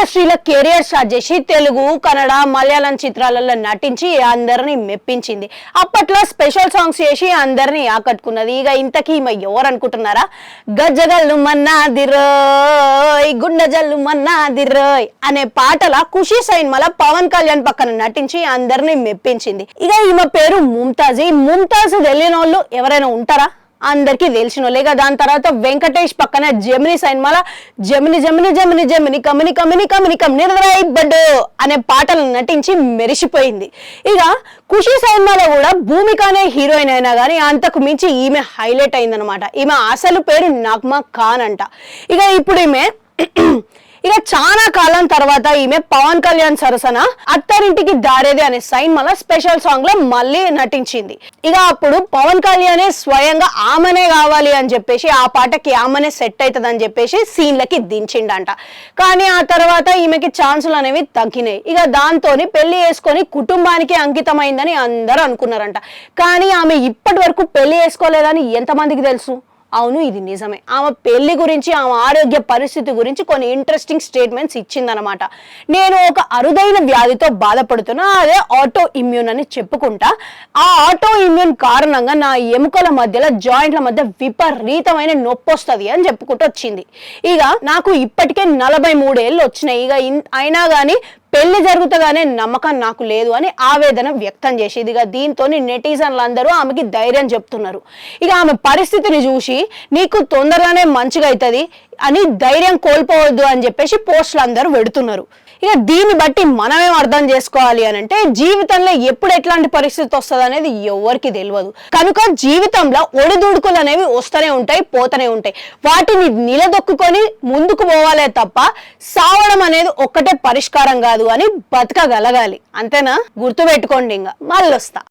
ఇండస్ట్రీలో career start చేసి తెలుగు, కన్నడ, మలయాళం చిత్రాలలో నటించి అందరిని మెప్పించింది. అప్పట్లో స్పెషల్ సాంగ్స్ చేసి అందరిని ఆకట్టుకున్నది. ఇక ఇంతకీ ఎవరు అనుకుంటున్నారా? గజ్జగల్లు మన్నాదిరోయ్, గుండెజల్లు మన్నాదిరోయ్ అనే పాటల ఖుషీ సినిమాలో పవన్ కళ్యాణ్ పక్కన నటించి అందరిని మెప్పించింది. ఇక ఈమె పేరు ముంతాజ్. ఈ ముంతాజ్ తెలియని వాళ్ళు ఎవరైనా ఉంటారా? అందరికీ తెలిసినోళ్ళే. దాని తర్వాత వెంకటేష్ పక్కన జెమిని సినిమాల జమిని జమిని జమిని జమిని కమిని కమిని కమిని కమిని బడ్డు అనే పాటలను నటించి మెరిసిపోయింది. ఇక ఖుషీ సినిమాలో కూడా భూమిక అనే హీరోయిన్ అయినా కానీ అంతకు మించి ఈమె హైలైట్ అయిందనమాట. ఈమె అసలు పేరు నగ్మా ఖాన్ అంట. ఇక ఇప్పుడు ఈమె చాలా కాలం తర్వాత ఈమె పవన్ కళ్యాణ్ సరసన అత్తారింటికి దారేది అనే సినిమాలో స్పెషల్ సాంగ్ లో మళ్ళీ నటించింది. ఇక అప్పుడు పవన్ కళ్యాణ్ స్వయంగా ఆమెనే కావాలి అని చెప్పేసి ఆ పాటకి ఆమెనే సెట్ అవుతుంది అని చెప్పేసి సీన్లకి దించిండంట. కానీ ఆ తర్వాత ఈమెకి ఛాన్సులు అనేవి తగ్గినాయి. ఇక దాంతో పెళ్లి చేసుకొని కుటుంబానికి అంకితమైందని అందరూ అనుకున్నారంట. కానీ ఆమె ఇప్పటి వరకు పెళ్లి చేసుకోలేదని ఎంతమందికి తెలుసు? అవును, ఇది నిజమే. ఆమె పెళ్లి గురించి, ఆమె ఆరోగ్య పరిస్థితి గురించి కొన్ని ఇంట్రెస్టింగ్ స్టేట్మెంట్స్ ఇచ్చిందనమాట. నేను ఒక అరుదైన వ్యాధితో బాధపడుతున్నా, అదే ఆటో ఇమ్యూన్ అని చెప్పుకుంటా. ఆ ఆటో ఇమ్యూన్ కారణంగా నా ఎముకల మధ్యలో జాయింట్ల మధ్య విపరీతమైన నొప్పి వస్తుంది అని చెప్పుకుంటూ వచ్చింది. ఇక నాకు ఇప్పటికే 43 ఏళ్ళు వచ్చినాయి. ఇక అయినా కానీ పెళ్లి జరుగుతుందనే నమ్మకం నాకు లేదు అని ఆవేదన వ్యక్తం చేసేది. ఇక దీంతో నెటిజన్లు అందరూ ఆమెకి ధైర్యం చెప్తున్నారు. ఇక ఆమె పరిస్థితిని చూసి నీకు తొందరగానే మంచిగా అవుతుంది అని ధైర్యం కోల్పోవద్దు అని చెప్పేసి పోస్టులు అందరూ పెడుతున్నారు. ఇక దీన్ని బట్టి మనమేం అర్థం చేసుకోవాలి అని అంటే జీవితంలో ఎప్పుడు ఎట్లాంటి పరిస్థితి వస్తుంది అనేది ఎవరికి తెలియదు. కనుక జీవితంలో ఒడిదుడుకులు అనేవి వస్తూనే ఉంటాయి, పోతూనే ఉంటాయి. వాటిని నిలదొక్కుని ముందుకు పోవాలే తప్ప సావడం అనేది ఒక్కటే పరిష్కారం కాదు అని బతకగలగాలి. అంతేనా? గుర్తుపెట్టుకోండి. ఇంకా మళ్ళీ వస్తా.